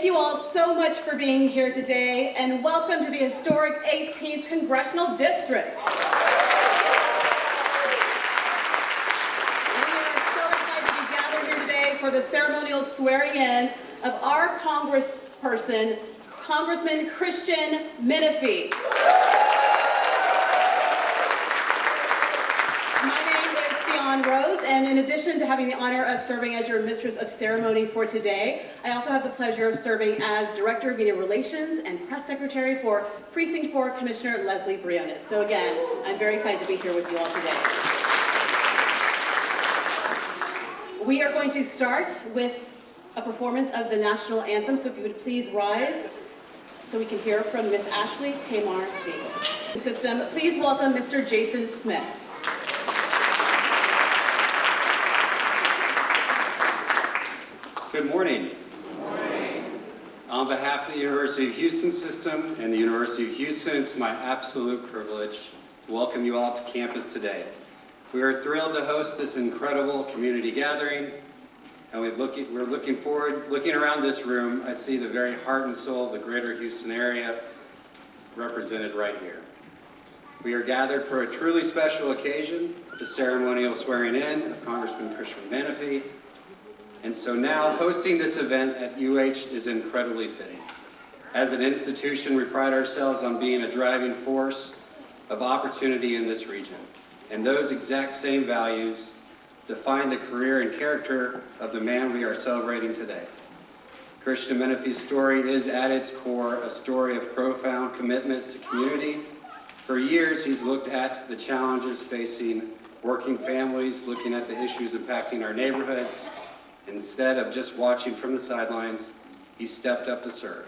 Thank you all so much for being here today, and welcome to the historic 18th Congressional District. We are so excited to be gathered here today for the ceremonial swearing in of our congressperson, Congressman Christian Menefee. Rhodes, and in addition to having the honor of serving as your Mistress of Ceremony for today, I also have the pleasure of serving as Director of Media Relations and Press Secretary for Precinct 4 Commissioner Leslie Briones. So again, I'm very excited to be here with you all today. We are going to start with a performance of the national anthem, so if you would please rise so we can hear from Miss Ashley Tamar Davis. System, please welcome Mr. Jason Smith. Good morning. Good morning. On behalf of the University of Houston system and the University of Houston, it's my absolute privilege to welcome you all to campus today. We are thrilled to host this incredible community gathering, and we're looking forward, looking around this room, I see the very heart and soul of the greater Houston area represented right here. We are gathered for a truly special occasion, the ceremonial swearing in of Congressman Christian Menefee. And so now, hosting this event at UH is incredibly fitting. As an institution, we pride ourselves on being a driving force of opportunity in this region. And those exact same values define the career and character of the man we are celebrating today. Christian Menefee's story is at its core a story of profound commitment to community. For years, he's looked at the challenges facing working families, looking at the issues impacting our neighborhoods. Instead of just watching from the sidelines, he stepped up to serve.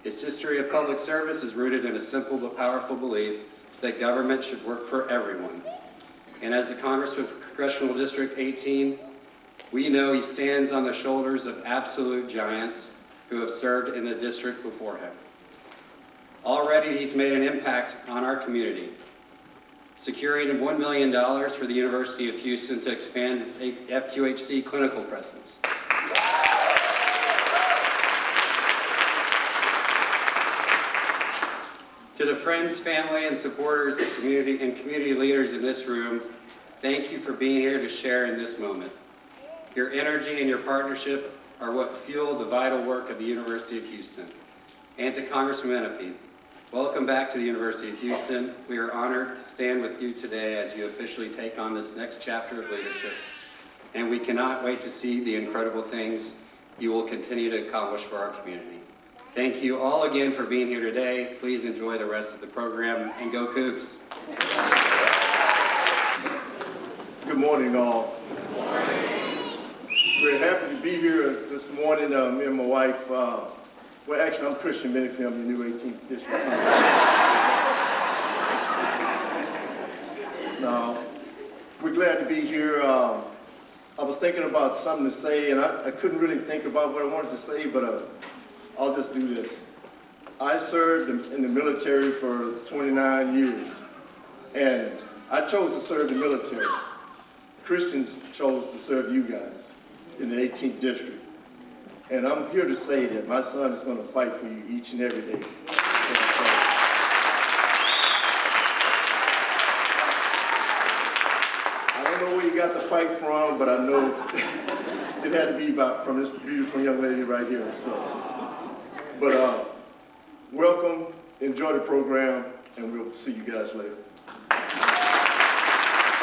His history of public service is rooted in a simple but powerful belief that government should work for everyone. And as the Congressman for Congressional District 18, we know he stands on the shoulders of absolute giants who have served in the district before him. Already, he's made an impact on our community, securing $1 million for the University of Houston to expand its FQHC clinical presence. To the friends, family, and supporters of community leaders in this room, thank you for being here to share in this moment. Your energy and your partnership are what fuel the vital work of the University of Houston. And to Congressman Menefee, welcome back to the University of Houston. We are honored to stand with you today as you officially take on this next chapter of leadership. And we cannot wait to see the incredible things you will continue to accomplish for our community. Thank you all again for being here today. Please enjoy the rest of the program, and go Cougs. Good morning, all. Good morning. We're happy to be here this morning, me and my wife. Well, actually, I'm Christian Menefee. I'm the new 18th district. Now, we're glad to be here. I was thinking about something to say, and I couldn't really think about what I wanted to say, but I'll just do this. I served in the military for 29 years, and I chose to serve the military. Christians chose to serve you guys in the 18th district. And I'm here to say that my son is going to fight for you each and every day. I don't know where you got the fight from, but I know it had to be from this beautiful young lady right here. So, but welcome, enjoy the program, and we'll see you guys later.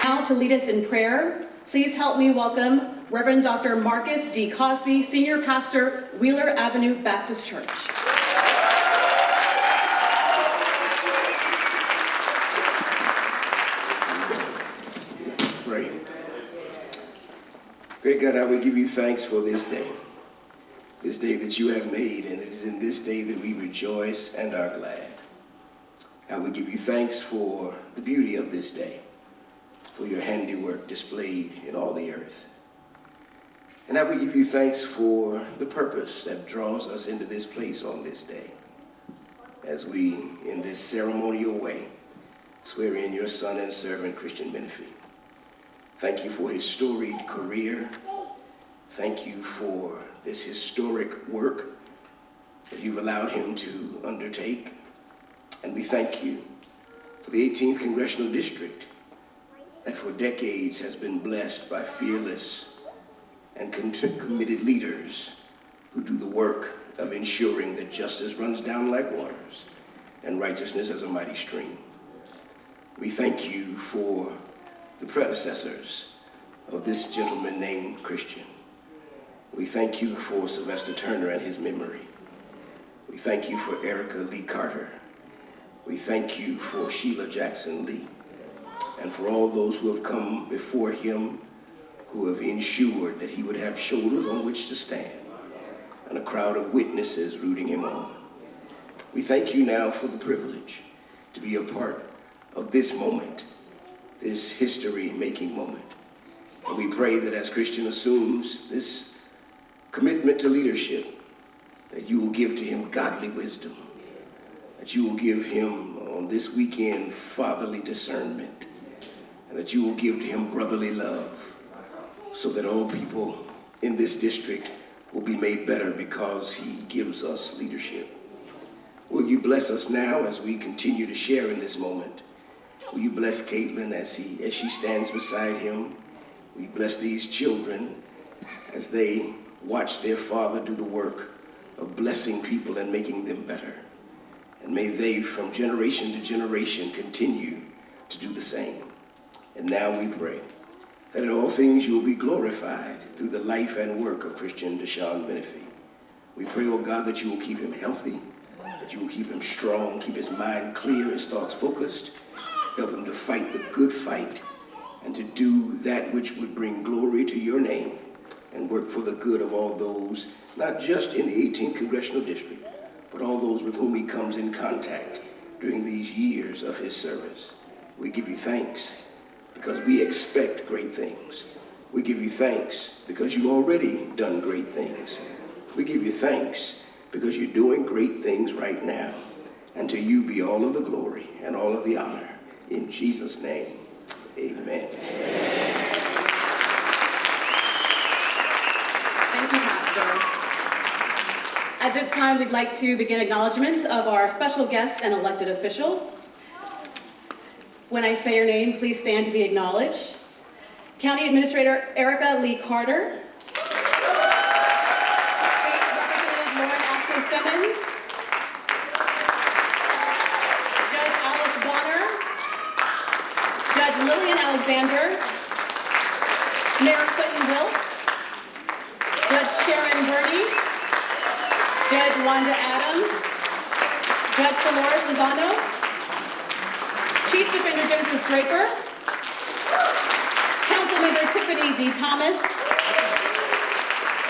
Now to lead us in prayer, please help me welcome Reverend Dr. Marcus D. Cosby, Senior Pastor, Wheeler Avenue Baptist Church. Great. Great God, I would give you thanks for this day that you have made, and it is in this day that we rejoice and are glad. I would give you thanks for the beauty of this day, for your handiwork displayed in all the earth. And I will give you thanks for the purpose that draws us into this place on this day, as we, in this ceremonial way, swear in your son and servant, Christian Menefee. Thank you for his storied career. Thank you for this historic work that you've allowed him to undertake. And we thank you for the 18th Congressional District that for decades has been blessed by fearless and committed leaders who do the work of ensuring that justice runs down like waters and righteousness as a mighty stream. We thank you for the predecessors of this gentleman named Christian. We thank you for Sylvester Turner and his memory. We thank you for Erica Lee Carter. We thank you for Sheila Jackson Lee, and for all those who have come before him, who have ensured that he would have shoulders on which to stand, and a crowd of witnesses rooting him on. We thank you now for the privilege to be a part of this moment, this history-making moment. And we pray that as Christian assumes this commitment to leadership, that you will give to him godly wisdom, that you will give him on this weekend fatherly discernment, and that you will give to him brotherly love, so that all people in this district will be made better because he gives us leadership. Will you bless us now as we continue to share in this moment? Will you bless Caitlin as she stands beside him? Will you bless these children as they watch their father do the work of blessing people and making them better? And may they, from generation to generation, continue to do the same. And now we pray that in all things you will be glorified through the life and work of Christian Deshaun Menefee. We pray, oh God, that you will keep him healthy, that you will keep him strong, keep his mind clear, his thoughts focused, help him to fight the good fight and to do that which would bring glory to your name and work for the good of all those, not just in the 18th Congressional District, but all those with whom he comes in contact during these years of his service. We give you thanks because we expect great things. We give you thanks because you've already done great things. We give you thanks because you're doing great things right now. And to you be all of the glory and all of the honor. In Jesus' name, amen. Thank you, Pastor. At this time, we'd like to begin acknowledgments of our special guests and elected officials. When I say your name, please stand to be acknowledged. County Administrator Erica Lee Carter. State Representative Lauren Ashley Simmons. Judge Alice Bonner. Judge Lillian Alexander. Mayor Quentin Wilkes. Judge Sharon Burney. Judge Wanda Adams. Judge Dolores Lozano. Chief Defender Genesis Draper, Councilmember Tiffany D. Thomas,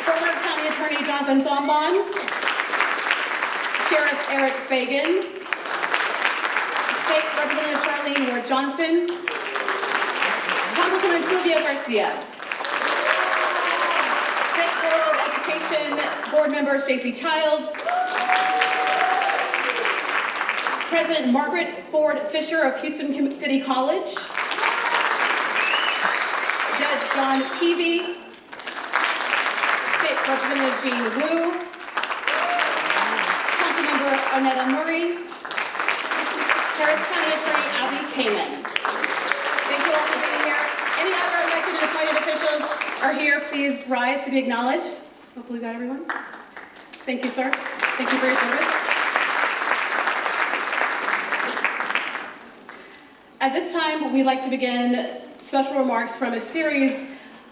former County Attorney Jonathan Thombaugh, Sheriff Eric Fagan, State Representative Charlene Ward Johnson, Congresswoman Sylvia Garcia, State Board of Education Board Member Stacey Childs, President Margaret Ford Fisher of Houston City College, Judge John Peavy, State Representative Jean Wu, Councilmember Onetta Murray, Harris County Attorney Abby Kamen. Thank you all for being here. Any other elected and appointed officials are here. Please rise to be acknowledged. Hopefully we got everyone. Thank you, sir. Thank you for your service. At this time, we'd like to begin special remarks from a series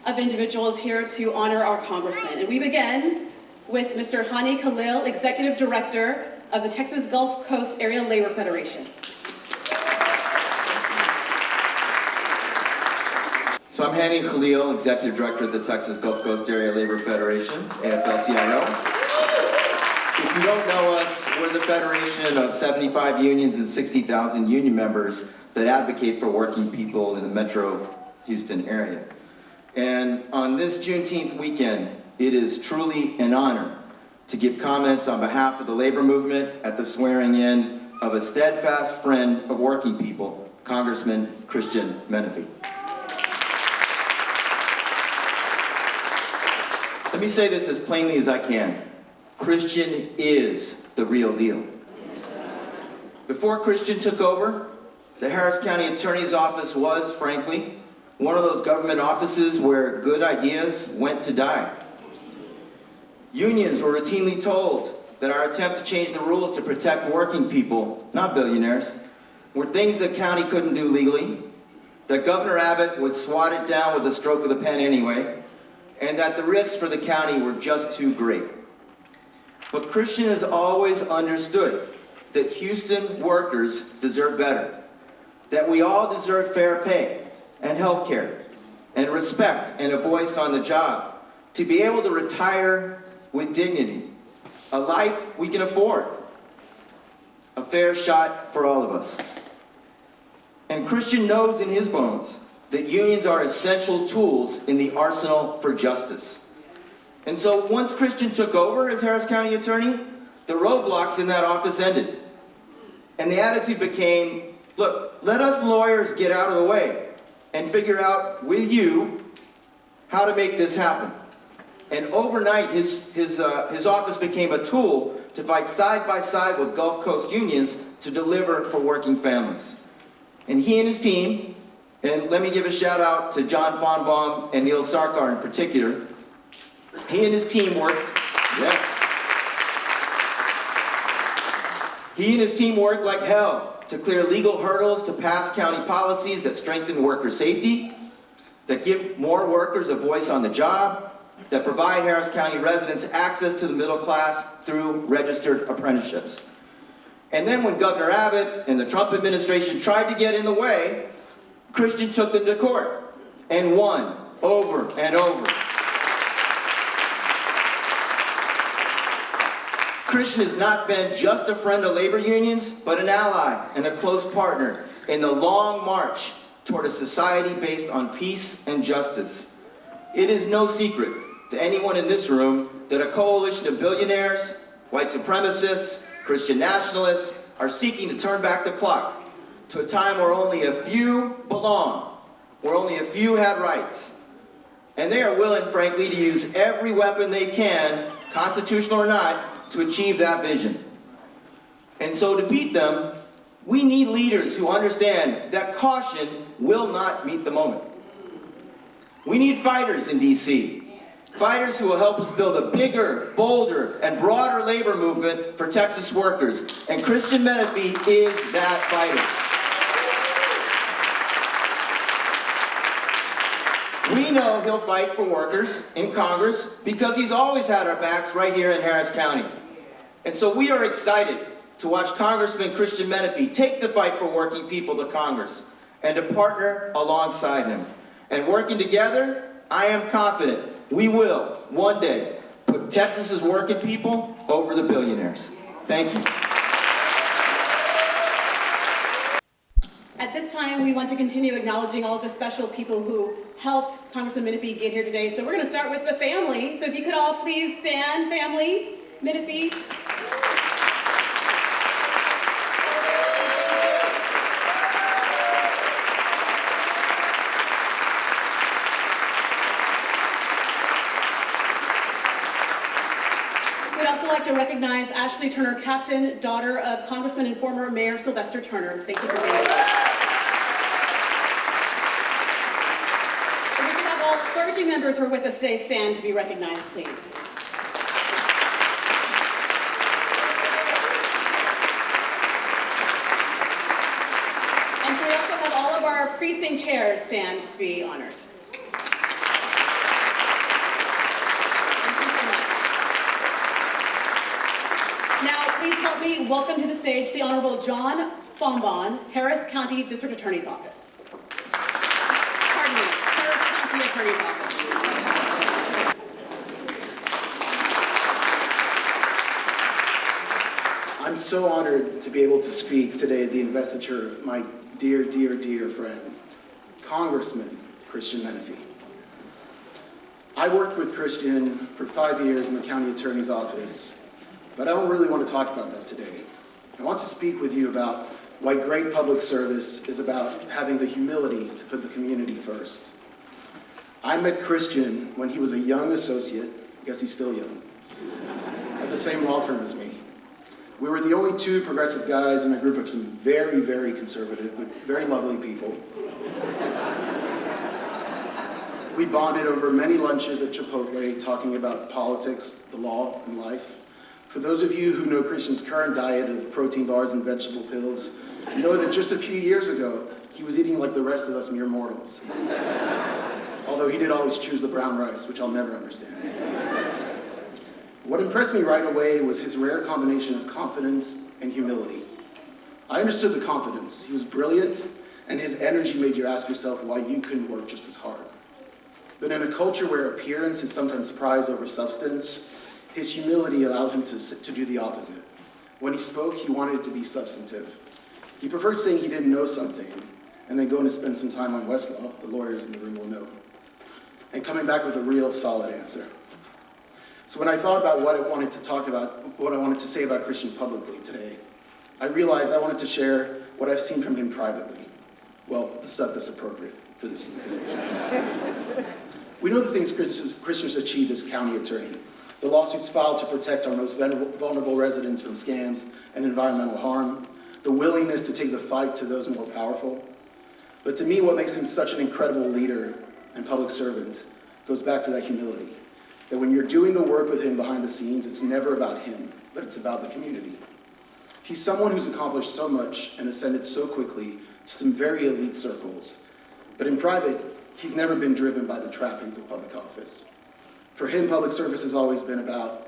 of individuals here to honor our congressman. And we begin with Mr. Hani Khalil, Executive Director of the Texas Gulf Coast Area Labor Federation. So I'm Hani Khalil, Executive Director of the Texas Gulf Coast Area Labor Federation, AFL-CIO. If you don't know us, we're the federation of 75 unions and 60,000 union members that advocate for working people in the Metro Houston area. And on this Juneteenth weekend, it is truly an honor to give comments on behalf of the labor movement at the swearing in of a steadfast friend of working people, Congressman Christian Menefee. Let me say this as plainly as I can. Christian is the real deal. Before Christian took over, the Harris County Attorney's Office was, frankly, one of those government offices where good ideas went to die. Unions were routinely told that our attempt to change the rules to protect working people, not billionaires, were things the county couldn't do legally, that Governor Abbott would swat it down with a stroke of the pen anyway, and that the risks for the county were just too great. But Christian has always understood that Houston workers deserve better, that we all deserve fair pay and health care and respect and a voice on the job, to be able to retire with dignity, a life we can afford, a fair shot for all of us. And Christian knows in his bones that unions are essential tools in the arsenal for justice. And so once Christian took over as Harris County Attorney, the roadblocks in that office ended. And the attitude became, look, let us lawyers get out of the way and figure out with you how to make this happen. And overnight, his office became a tool to fight side by side with Gulf Coast unions to deliver for working families. And he and his team, and let me give a shout out to John Fonbaum and Neil Sarkar in particular, he and his team worked, yes. He and his team worked like hell to clear legal hurdles to pass county policies that strengthen worker safety, that give more workers a voice on the job, that provide Harris County residents access to the middle class through registered apprenticeships. And then when Governor Abbott and the Trump administration tried to get in the way, Christian took them to court and won over and over. Christian has not been just a friend of labor unions, but an ally and a close partner in the long march toward a society based on peace and justice. It is no secret to anyone in this room that a coalition of billionaires, white supremacists, Christian nationalists are seeking to turn back the clock to a time where only a few belong, where only a few had rights. And they are willing, frankly, to use every weapon they can, constitutional or not, to achieve that vision. And so to beat them, we need leaders who understand that caution will not meet the moment. We need fighters in D.C., fighters who will help us build a bigger, bolder, and broader labor movement for Texas workers. And Christian Menefee is that fighter. We know he'll fight for workers in Congress because he's always had our backs right here in Harris County. And so we are excited to watch Congressman Christian Menefee take the fight for working people to Congress and to partner alongside him. And working together, I am confident we will, one day, put Texas's working people over the billionaires. Thank you. At this time, we want to continue acknowledging all of the special people who helped Congressman Menefee get here today. So we're going to start with the family. So if you could all please stand, family, Menefee. We'd also like to recognize Ashley Turner Captain, daughter of Congressman and former Mayor Sylvester Turner. Thank you for being here. If we could have all clergy members who are with us today stand to be recognized, please. And can we also have all of our precinct chairs stand to be honored? Now, please help me welcome to the stage the Honorable John Fonbaum, Harris County District Attorney's Office. Pardon me, Harris County Attorney's Office. I'm so honored to be able to speak today at the investiture of my dear, dear, dear friend, Congressman Christian Menefee. I worked with Christian for 5 years in the county attorney's office. But I don't really want to talk about that today. I want to speak with you about why great public service is about having the humility to put the community first. I met Christian when he was a young associate, I guess he's still young, at the same law firm as me. We were the only two progressive guys in a group of some very, very conservative, but very lovely people. We bonded over many lunches at Chipotle, talking about politics, the law, and life. For those of you who know Christian's current diet of protein bars and vegetable pills, you know that just a few years ago, he was eating like the rest of us mere mortals. Although he did always choose the brown rice, which I'll never understand. What impressed me right away was his rare combination of confidence and humility. I understood the confidence. He was brilliant, and his energy made you ask yourself why you couldn't work just as hard. But in a culture where appearance is sometimes prized over substance, his humility allowed him to do the opposite. When he spoke, he wanted it to be substantive. He preferred saying he didn't know something, and then going to spend some time on Westlaw, the lawyers in the room will know, and coming back with a real solid answer. So when I thought about what I wanted to say about Christian publicly today, I realized I wanted to share what I've seen from him privately. Well, the stuff that's appropriate for this situation. We know the things Christians achieved as county attorney. The lawsuits filed to protect our most vulnerable residents from scams and environmental harm, the willingness to take the fight to those more powerful. But to me, what makes him such an incredible leader and public servant goes back to that humility. That when you're doing the work with him behind the scenes, it's never about him, but it's about the community. He's someone who's accomplished so much and ascended so quickly to some very elite circles. But in private, he's never been driven by the trappings of public office. For him, public service has always been about,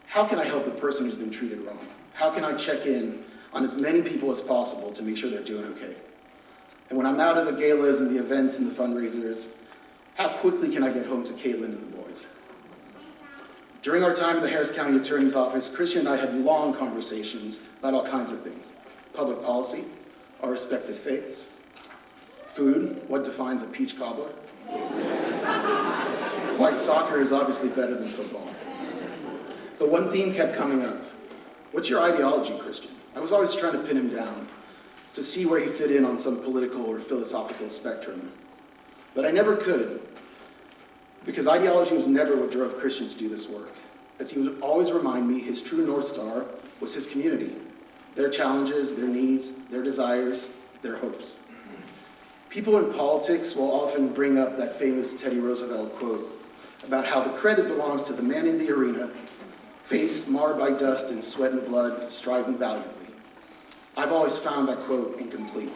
how can I help the person who's been treated wrong? How can I check in on as many people as possible to make sure they're doing okay? And when I'm out at the galas and the events and the fundraisers, how quickly can I get home to Caitlin and the boys? During our time in the Harris County Attorney's Office, Christian and I had long conversations about all kinds of things. Public policy, our respective faiths, food, what defines a peach cobbler, why soccer is obviously better than football. But one theme kept coming up. What's your ideology, Christian? I was always trying to pin him down, to see where he fit in on some political or philosophical spectrum. But I never could, because ideology was never what drove Christian to do this work. As he would always remind me, his true North Star was his community, their challenges, their needs, their desires, their hopes. People in politics will often bring up that famous Teddy Roosevelt quote about how the credit belongs to the man in the arena, face marred by dust and sweat and blood, striving valiantly. I've always found that quote incomplete.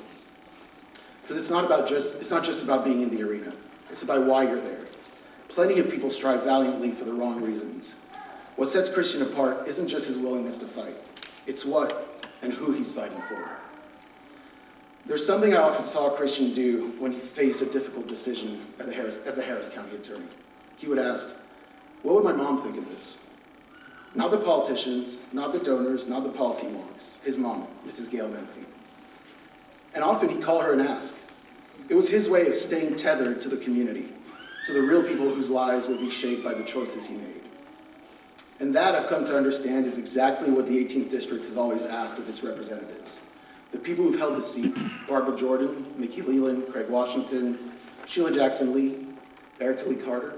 Because it's not just about being in the arena. It's about why you're there. Plenty of people strive valiantly for the wrong reasons. What sets Christian apart isn't just his willingness to fight. It's what and who he's fighting for. There's something I often saw Christian do when he faced a difficult decision as a Harris County attorney. He would ask, what would my mom think of this? Not the politicians, not the donors, not the policy wonks. His mom, Mrs. Gail Menefee. And often he'd call her and ask. It was his way of staying tethered to the community, to the real people whose lives would be shaped by the choices he made. And that, I've come to understand, is exactly what the 18th District has always asked of its representatives. The people who've held the seat, Barbara Jordan, Mickey Leland, Craig Washington, Sheila Jackson Lee, Erica Lee Carter,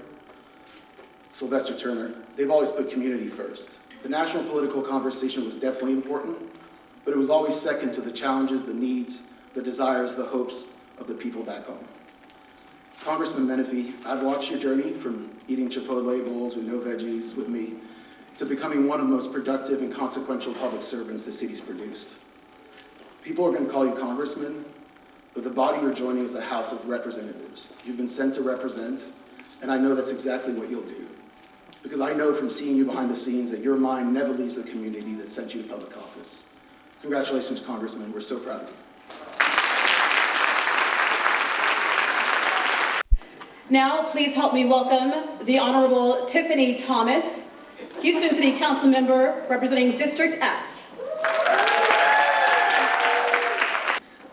Sylvester Turner, they've always put community first. The national political conversation was definitely important, but it was always second to the challenges, the needs, the desires, the hopes of the people back home. Congressman Menefee, I've watched your journey from eating Chipotle bowls with no veggies with me to becoming one of the most productive and consequential public servants the city's produced. People are going to call you congressman, but the body you're joining is the House of Representatives. You've been sent to represent, and I know that's exactly what you'll do. Because I know from seeing you behind the scenes that your mind never leaves the community that sent you to public office. Congratulations, Congressman. We're so proud of you. Now, please help me welcome the Honorable Tiffany Thomas, Houston City Council Member representing District F.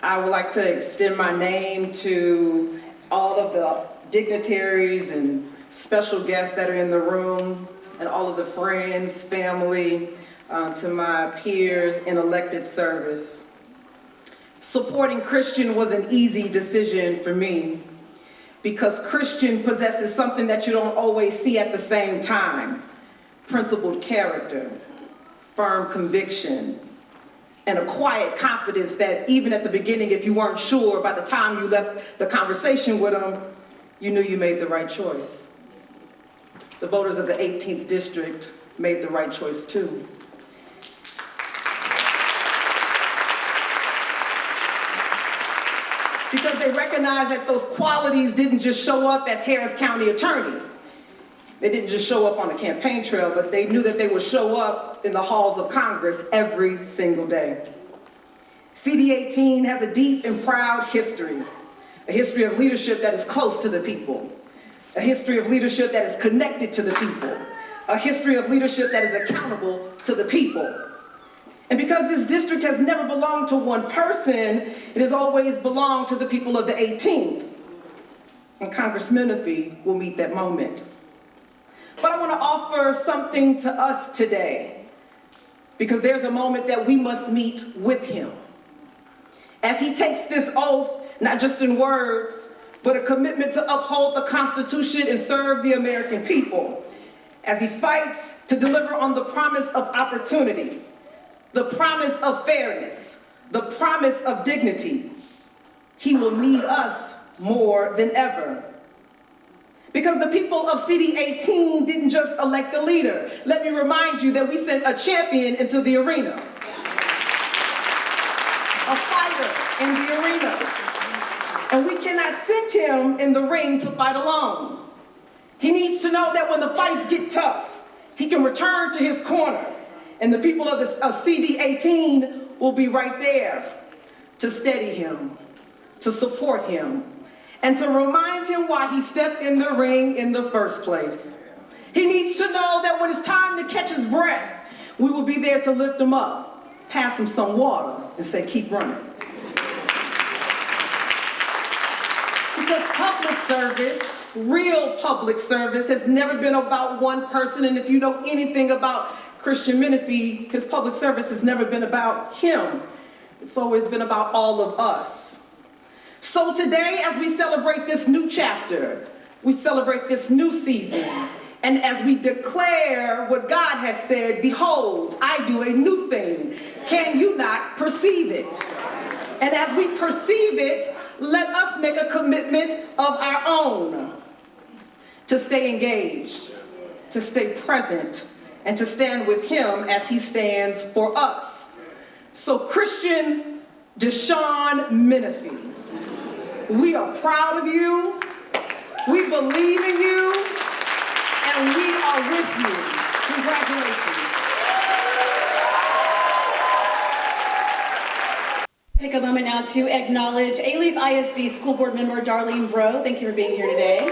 I would like to extend my name to all of the dignitaries and special guests that are in the room, and all of the friends, family, to my peers in elected service. Supporting Christian was an easy decision for me because Christian possesses something that you don't always see at the same time: principled character, firm conviction, and a quiet confidence that even at the beginning, if you weren't sure, by the time you left the conversation with him, you knew you made the right choice. The voters of the 18th district made the right choice too. Because they recognized that those qualities didn't just show up as Harris County attorney. They didn't just show up on a campaign trail, but they knew that they would show up in the halls of Congress every single day. CD18 has a deep and proud history, a history of leadership that is close to the people, a history of leadership that is connected to the people, a history of leadership that is accountable to the people. And because this district has never belonged to one person, it has always belonged to the people of the 18th. And Congressman Menefee will meet that moment. But I want to offer something to us today, because there's a moment that we must meet with him. As he takes this oath, not just in words, but a commitment to uphold the Constitution and serve the American people. As he fights to deliver on the promise of opportunity, the promise of fairness, the promise of dignity, he will need us more than ever. Because the people of CD18 didn't just elect a leader. Let me remind you that we sent a champion into the arena. A fighter in the arena. And we cannot send him in the ring to fight alone. He needs to know that when the fights get tough, he can return to his corner. And the people of CD18 will be right there to steady him, to support him, and to remind him why he stepped in the ring in the first place. He needs to know that when it's time to catch his breath, we will be there to lift him up, pass him some water, and say, keep running. Because public service, real public service, has never been about one person. And if you know anything about Christian Menefee, his public service has never been about him. It's always been about all of us. So today, as we celebrate this new chapter, we celebrate this new season, and as we declare what God has said, behold, I do a new thing. Can you not perceive it? And as we perceive it, let us make a commitment of our own to stay engaged, to stay present, and to stand with him as he stands for us. So Christian Deshaun Menefee, we are proud of you, we believe in you, and we are with you. Congratulations. Take a moment now to acknowledge Alief ISD School Board Member Darlene Bro. Thank you for being here today.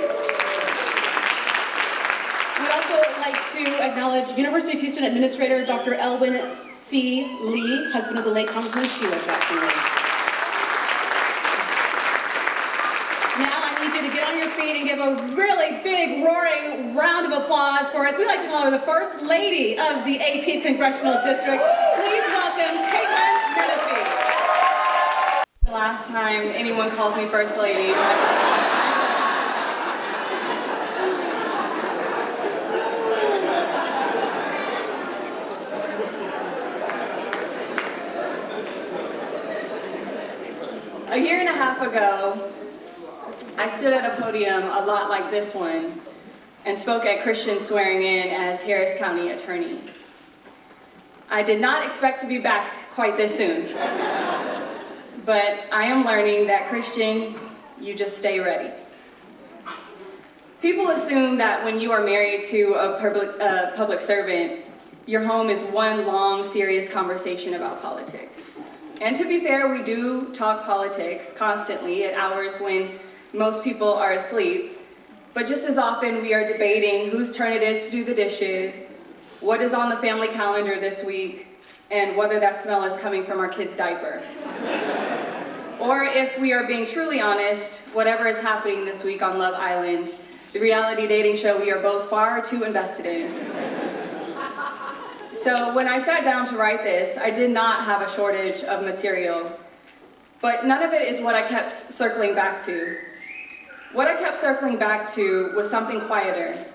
We'd also like to acknowledge University of Houston Administrator Dr. Elwin C. Lee, husband of the late Congressman Sheila Jackson Lee. Now I need you to get on your feet and give a really big, roaring round of applause for us. We like to call her the First Lady of the 18th Congressional District. Please welcome Caitlin Menefee. The last time anyone calls me First Lady. A year and a half ago, I stood at a podium a lot like this one and spoke at Christian's swearing in as Harris County Attorney. I did not expect to be back quite this soon. But I am learning that, Christian, you just stay ready. People assume that when you are married to a public servant, your home is one long, serious conversation about politics. And to be fair, we do talk politics constantly at hours when most people are asleep. But just as often, we are debating whose turn it is to do the dishes, what is on the family calendar this week, and whether that smell is coming from our kid's diaper. Or if we are being truly honest, whatever is happening this week on Love Island, the reality dating show we are both far too invested in. So when I sat down to write this, I did not have a shortage of material, but none of it is what I kept circling back to. What I kept circling back to was something quieter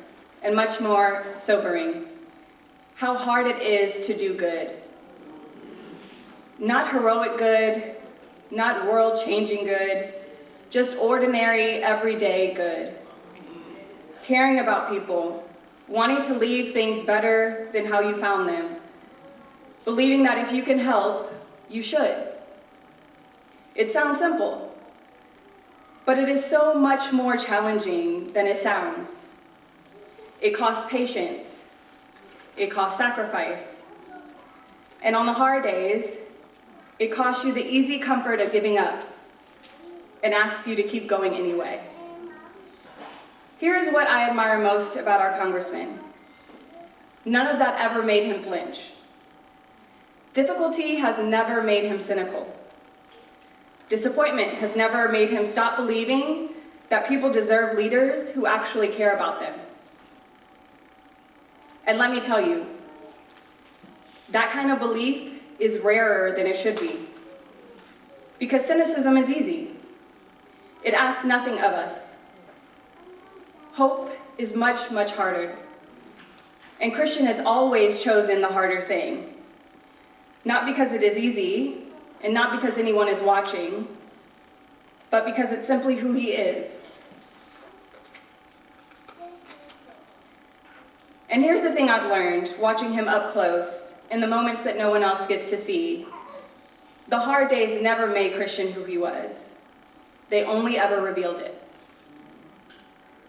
and much more sobering. how hard it is to do good. Not heroic good, not world-changing good, just ordinary, everyday good. Caring about people, wanting to leave things better than how you found them, believing that if you can help, you should. It sounds simple, but it is so much more challenging than it sounds. It costs patience, it costs sacrifice, and on the hard days, it costs you the easy comfort of giving up and asks you to keep going anyway. Here is what I admire most about our congressman. None of that ever made him flinch. Difficulty has never made him cynical. Disappointment has never made him stop believing that people deserve leaders who actually care about them. And let me tell you, that kind of belief is rarer than it should be. Because cynicism is easy. It asks nothing of us. Hope is much, much harder. And Christian has always chosen the harder thing. Not because it is easy, and not because anyone is watching, but because it's simply who he is. And here's the thing I've learned, watching him up close, in the moments that no one else gets to see. The hard days never made Christian who he was. They only ever revealed it.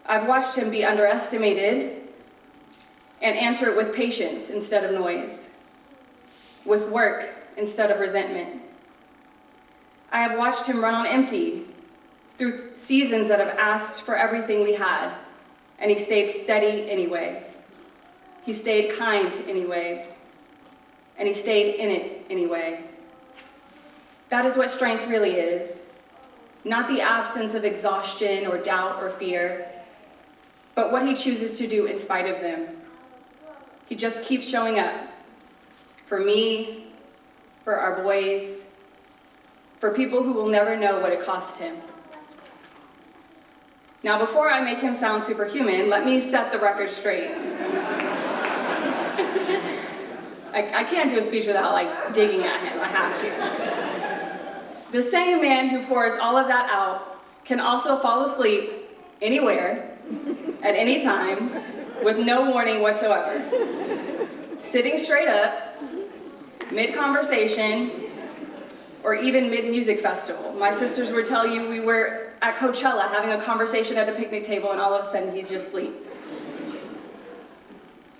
I've watched him be underestimated and answer it with patience instead of noise, with work instead of resentment. I have watched him run on empty through seasons that have asked for everything we had, and he stayed steady anyway. He stayed kind anyway, and he stayed in it anyway. That is what strength really is, not the absence of exhaustion or doubt or fear, but what he chooses to do in spite of them. He just keeps showing up for me, for our boys, for people who will never know what it cost him. Now, before I make him sound superhuman, let me set the record straight. I can't do a speech without digging at him, I have to. The same man who pours all of that out can also fall asleep anywhere, at any time, with no warning whatsoever. Sitting straight up, mid-conversation, or even mid-music festival. My sisters would tell you we were at Coachella having a conversation at a picnic table and all of a sudden he's just asleep.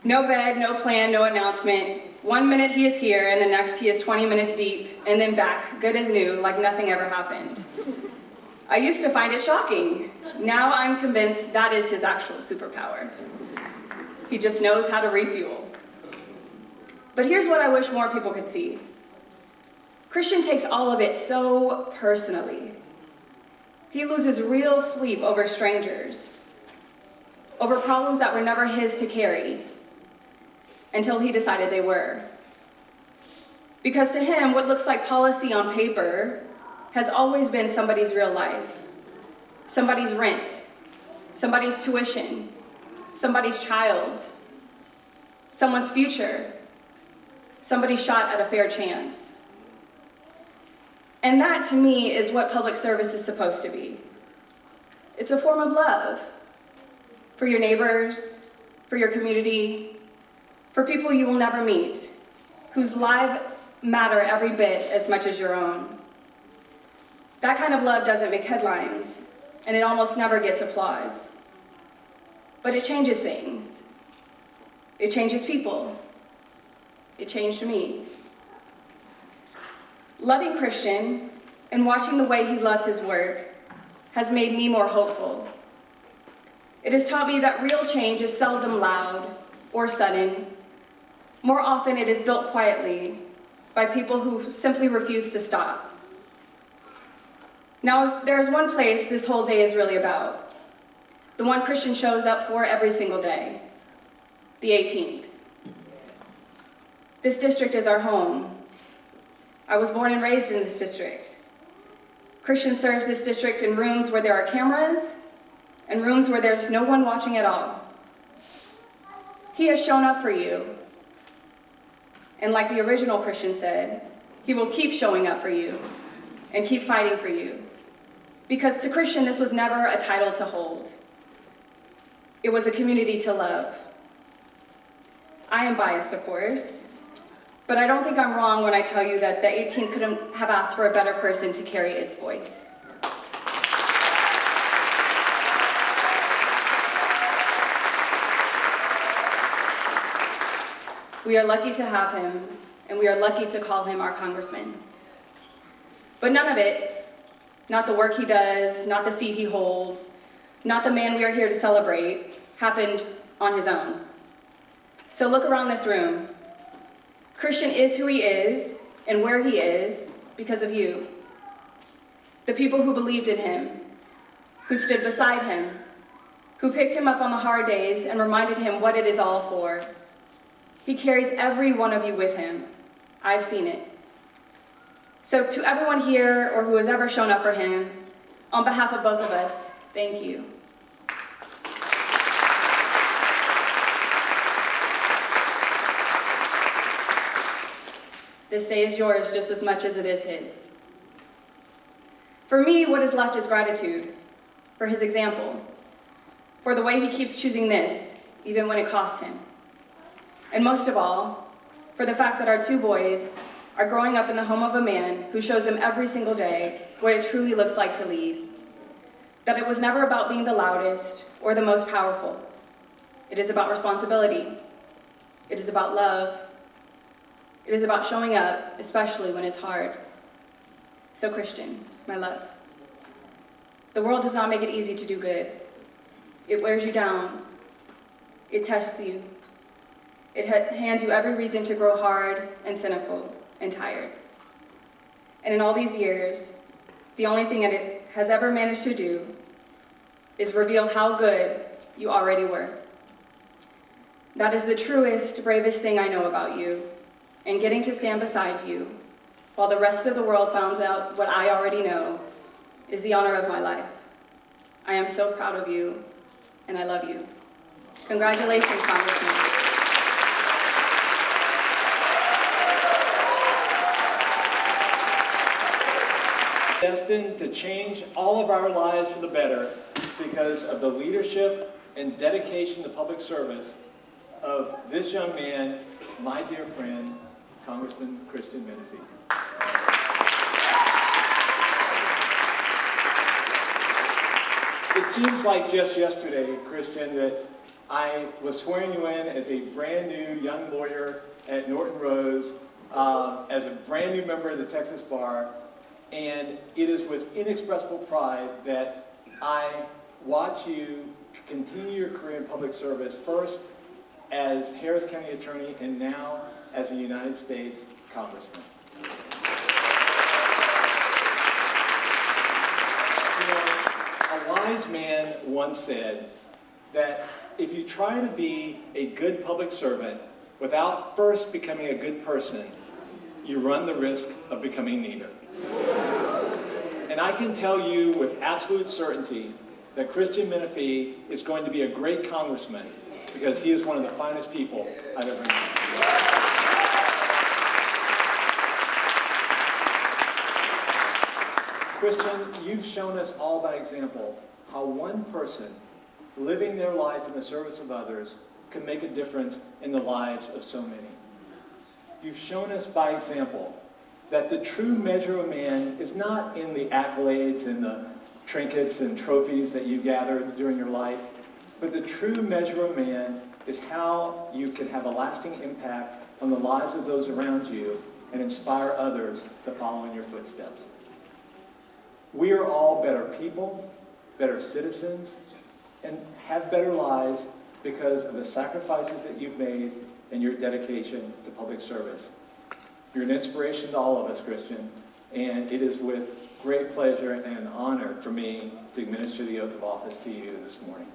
No bed, no plan, no announcement. 1 minute he is here and the next he is 20 minutes deep and then back, good as new, like nothing ever happened. I used to find it shocking. Now I'm convinced that is his actual superpower. He just knows how to refuel. But here's what I wish more people could see. Christian takes all of it so personally. He loses real sleep over strangers, over problems that were never his to carry, until he decided they were. Because to him, what looks like policy on paper has always been somebody's real life, somebody's rent, somebody's tuition, somebody's child, someone's future, somebody's shot at a fair chance. And that, to me, is what public service is supposed to be. It's a form of love for your neighbors, for your community, for people you will never meet, whose lives matter every bit as much as your own. That kind of love doesn't make headlines, and it almost never gets applause. But it changes things. It changes people. It changed me. Loving Christian and watching the way he loves his work has made me more hopeful. It has taught me that real change is seldom loud or sudden. More often it is built quietly by people who simply refuse to stop. Now, there's one place this whole day is really about, the one Christian shows up for every single day, the 18th. This district is our home. I was born and raised in this district. Christian serves this district in rooms where there are cameras and rooms where there's no one watching at all. He has shown up for you And like the original Christian said, he will keep showing up for you and keep fighting for you. Because to Christian, this was never a title to hold. It was a community to love. I am biased, of course, but I don't think I'm wrong when I tell you that the 18th couldn't have asked for a better person to carry its voice. We are lucky to have him, and we are lucky to call him our congressman. But none of it, not the work he does, not the seat he holds, not the man we are here to celebrate, happened on his own. So look around this room. Christian is who he is and where he is because of you. The people who believed in him, who stood beside him, who picked him up on the hard days and reminded him what it is all for. He carries every one of you with him. I've seen it. So to everyone here or who has ever shown up for him, on behalf of both of us, thank you. This day is yours just as much as it is his. For me, what is left is gratitude for his example, for the way he keeps choosing this, even when it costs him. And most of all, for the fact that our two boys are growing up in the home of a man who shows them every single day what it truly looks like to lead. That it was never about being the loudest or the most powerful. It is about responsibility. It is about love. It is about showing up, especially when it's hard. So Christian, my love, the world does not make it easy to do good. It wears you down. It tests you. It hands you every reason to grow hard and cynical and tired. And in all these years, the only thing that it has ever managed to do is reveal how good you already were. That is the truest, bravest thing I know about you, and getting to stand beside you while the rest of the world finds out what I already know is the honor of my life. I am so proud of you, and I love you. Congratulations, Congressman. Destined to change all of our lives for the better because of the leadership and dedication to public service of this young man, my dear friend, Congressman Christian Menefee. It seems like just yesterday, Christian, that I was swearing you in as a brand new young lawyer at Norton Rose, as a brand new member of the Texas Bar. And it is with inexpressible pride that I watch you continue your career in public service, first as Harris County Attorney and now as a United States Congressman. You know, a wise man once said that if you try to be a good public servant without first becoming a good person, you run the risk of becoming neither. And I can tell you with absolute certainty that Christian Menefee is going to be a great congressman because he is one of the finest people I've ever known. Christian, you've shown us all by example how one person living their life in the service of others can make a difference in the lives of so many. You've shown us by example that the true measure of a man is not in the accolades and the trinkets and trophies that you gathered during your life, but the true measure of man is how you can have a lasting impact on the lives of those around you and inspire others to follow in your footsteps. We are all better people, better citizens, and have better lives because of the sacrifices that you've made and your dedication to public service. You're an inspiration to all of us, Christian, and it is with great pleasure and an honor for me to administer the oath of office to you this morning.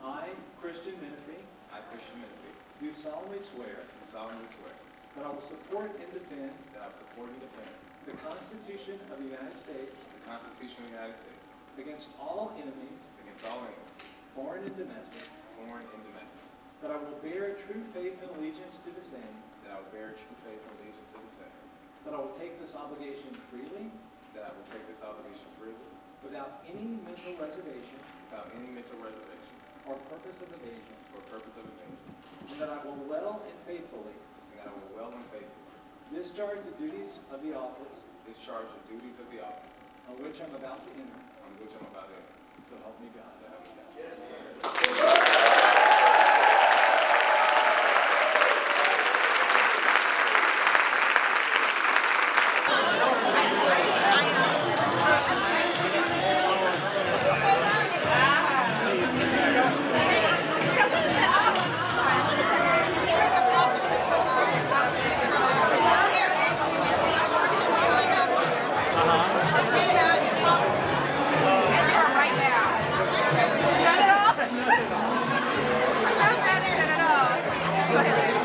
I, Christian Menefee, do solemnly swear that I will support and defend the Constitution of the United States the Constitution of the United States against all enemies, against all enemies, foreign and domestic, foreign and domestic, that I will bear true faith and allegiance to the same, that I will bear true faith and allegiance to the same, that I will take this obligation freely that I will take this obligation freely without any mental reservation without any mental reservation or purpose of evasion, or purpose of evasion, and that I will well and faithfully and that I will well and faithfully discharge the duties of the office discharge the duties of the office on which I'm about to enter. on which I'm about to enter. So help me God. So help me God. Go ahead.